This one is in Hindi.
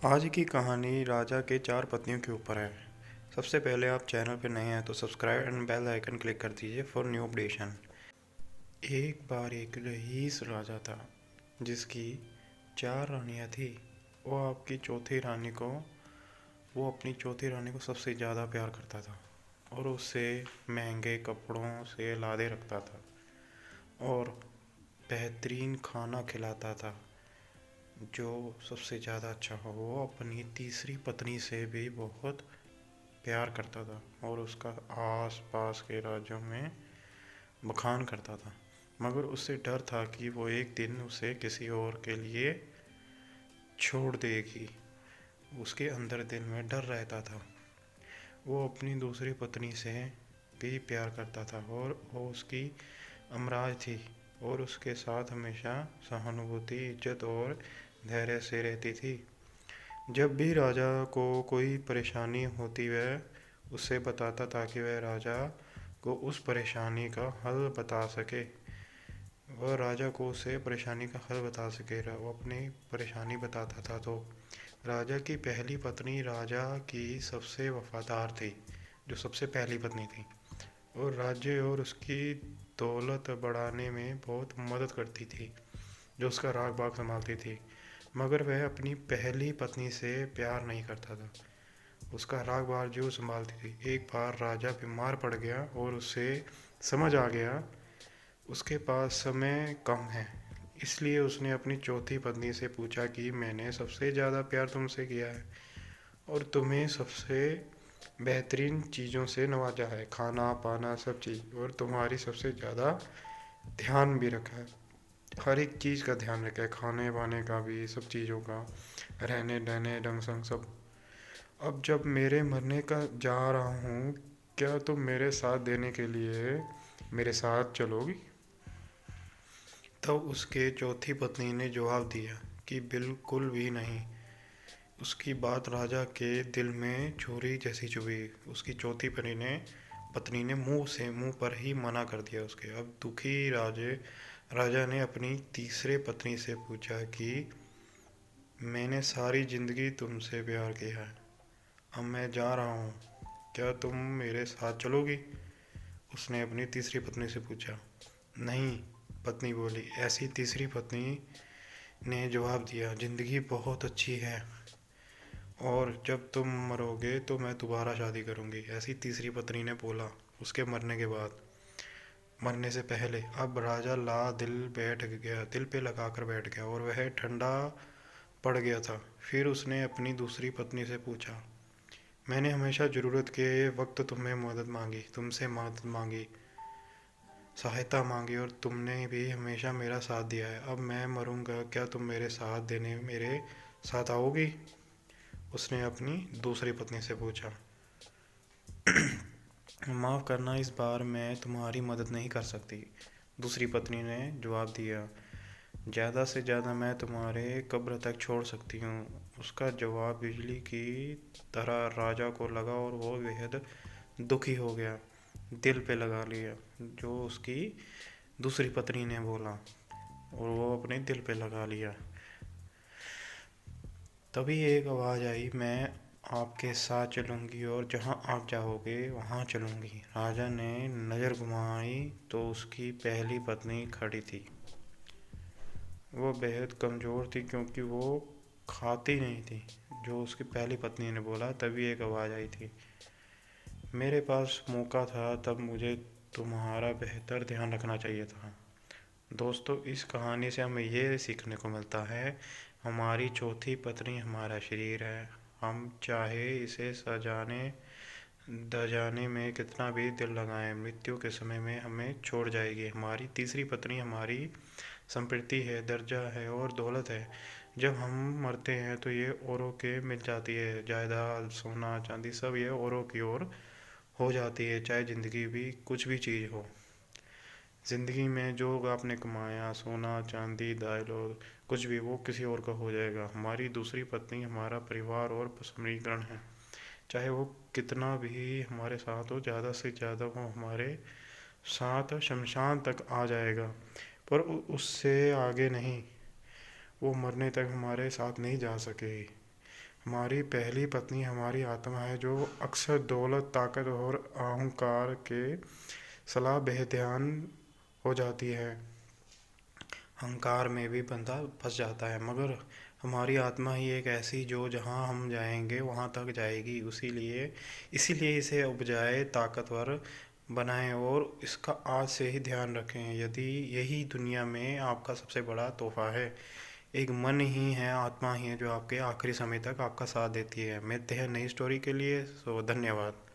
आज की कहानी राजा के चार पत्नियों के ऊपर है। सबसे पहले आप चैनल पर नए हैं तो subscribe and bell icon click कर दीजिए फॉर न्यू अपडेशन। एक बार एक रईस राजा था जिसकी चार रानियां थी। वो अपनी चौथी रानी को सबसे ज़्यादा प्यार करता था और उससे महंगे कपड़ों से लादे रखता था और बेहतरीन खाना खिलाता था। जो सबसे ज़्यादा अच्छा हो, वो अपनी तीसरी पत्नी से भी बहुत प्यार करता था और उसका आस पास के राज्यों में बखान करता था। मगर उससे डर था कि वो एक दिन उसे किसी और के लिए छोड़ देगी। उसके अंदर दिल में डर रहता था। वो अपनी दूसरी पत्नी से भी प्यार करता था और वो उसकी अमराज थी और उसके साथ हमेशा सहानुभूति, इज्जत और धैर्य से रहती थी। जब भी राजा को कोई परेशानी होती वह उसे बताता ताकि वह राजा को उस परेशानी का हल बता सके। वह राजा को उसे परेशानी का हल बता सके। वो अपनी परेशानी बताता था तो राजा की पहली पत्नी राजा की सबसे वफादार थी, जो सबसे पहली पत्नी थी, और राज्य और उसकी दौलत बढ़ाने में बहुत मदद करती थी, जो उसका राग बाग संभालती थी। मगर वह अपनी पहली पत्नी से प्यार नहीं करता था, उसका राग बाग जो संभालती थी। एक बार राजा बीमार पड़ गया और उसे समझ आ गया उसके पास समय कम है। इसलिए उसने अपनी चौथी पत्नी से पूछा कि मैंने सबसे ज़्यादा प्यार तुमसे किया है और तुम्हें सबसे बेहतरीन चीज़ों से नवाजा है, खाना पाना सब चीज़, और तुम्हारी सबसे ज़्यादा ध्यान भी रखा है, हर एक चीज़ का ध्यान रखा है, खाने पाने का भी, सब चीज़ों का, रहने रहने ढंग संग सब। अब जब मेरे मरने का जा रहा हूँ, क्या तुम मेरे साथ देने के लिए मेरे साथ चलोगी? तब उसके चौथी पत्नी ने जवाब दिया कि बिल्कुल भी नहीं। उसकी बात राजा के दिल में छुरी जैसी चुभी। उसकी चौथी पत्नी ने मुंह पर ही मना कर दिया उसके। अब दुखी राजा ने अपनी तीसरे पत्नी से पूछा कि मैंने सारी जिंदगी तुमसे प्यार किया है, अब मैं जा रहा हूँ, क्या तुम मेरे साथ चलोगी? उसने अपनी तीसरी पत्नी से पूछा। नहीं, पत्नी बोली। ऐसी तीसरी पत्नी ने जवाब दिया, जिंदगी बहुत अच्छी है और जब तुम मरोगे तो मैं दोबारा शादी करूंगी। ऐसी तीसरी पत्नी ने बोला उसके मरने से पहले। अब राजा दिल पे लगा कर बैठ गया और वह ठंडा पड़ गया था। फिर उसने अपनी दूसरी पत्नी से पूछा, मैंने हमेशा ज़रूरत के वक्त तुमसे मदद मांगी, सहायता मांगी और तुमने भी हमेशा मेरा साथ दिया है। अब मैं मरूंगा, क्या तुम मेरे साथ आओगी? उसने अपनी दूसरी पत्नी से पूछा। माफ़ करना, इस बार मैं तुम्हारी मदद नहीं कर सकती, दूसरी पत्नी ने जवाब दिया। ज़्यादा से ज़्यादा मैं तुम्हारे कब्र तक छोड़ सकती हूँ। उसका जवाब बिजली की तरह राजा को लगा और वो बेहद दुखी हो गया। दिल पे लगा लिया जो उसकी दूसरी पत्नी ने बोला और वो अपने दिल पे लगा लिया। तभी एक आवाज़ आई, मैं आपके साथ चलूँगी और जहाँ आप जाओगे वहाँ चलूँगी। राजा ने नज़र घुमाई तो उसकी पहली पत्नी खड़ी थी। वो बेहद कमज़ोर थी क्योंकि वो खाती नहीं थी, जो उसकी पहली पत्नी ने बोला। तभी एक आवाज़ आई थी, मेरे पास मौका था, तब मुझे तुम्हारा बेहतर ध्यान रखना चाहिए था। दोस्तों, इस कहानी से हमें ये सीखने को मिलता है, हमारी चौथी पत्नी हमारा शरीर है। हम चाहे इसे सजाने दजाने में कितना भी दिल लगाएं, मृत्यु के समय में हमें छोड़ जाएगी। हमारी तीसरी पत्नी हमारी संपत्ति है, दर्जा है और दौलत है। जब हम मरते हैं तो ये औरों के मिल जाती है, जायदाद, सोना चांदी सब ये औरों की ओर हो जाती है। चाहे ज़िंदगी भी कुछ भी चीज़ हो, ज़िंदगी में जो आपने कमाया, सोना चांदी दायलो कुछ भी, वो किसी और का हो जाएगा। हमारी दूसरी पत्नी हमारा परिवार और समीकरण है। चाहे वो कितना भी हमारे साथ हो, ज़्यादा से ज़्यादा वो हमारे साथ शमशान तक आ जाएगा, पर उससे आगे नहीं। वो मरने तक हमारे साथ नहीं जा सकेगी। हमारी पहली पत्नी हमारी आत्मा है, जो अक्सर दौलत, ताकत और अहंकार के सलाह बेध्यान हो जाती है। अहंकार में भी बंदा फंस जाता है, मगर हमारी आत्मा ही एक ऐसी जो जहाँ हम जाएंगे वहाँ तक जाएगी। उसीलिए इसीलिए इसे उपजाए, ताकतवर बनाएं और इसका आज से ही ध्यान रखें। यदि यही दुनिया में आपका सबसे बड़ा तोहफा है, एक मन ही है, आत्मा ही है, जो आपके आखिरी समय तक आपका साथ देती है। मिलते हैं नई स्टोरी के लिए। धन्यवाद।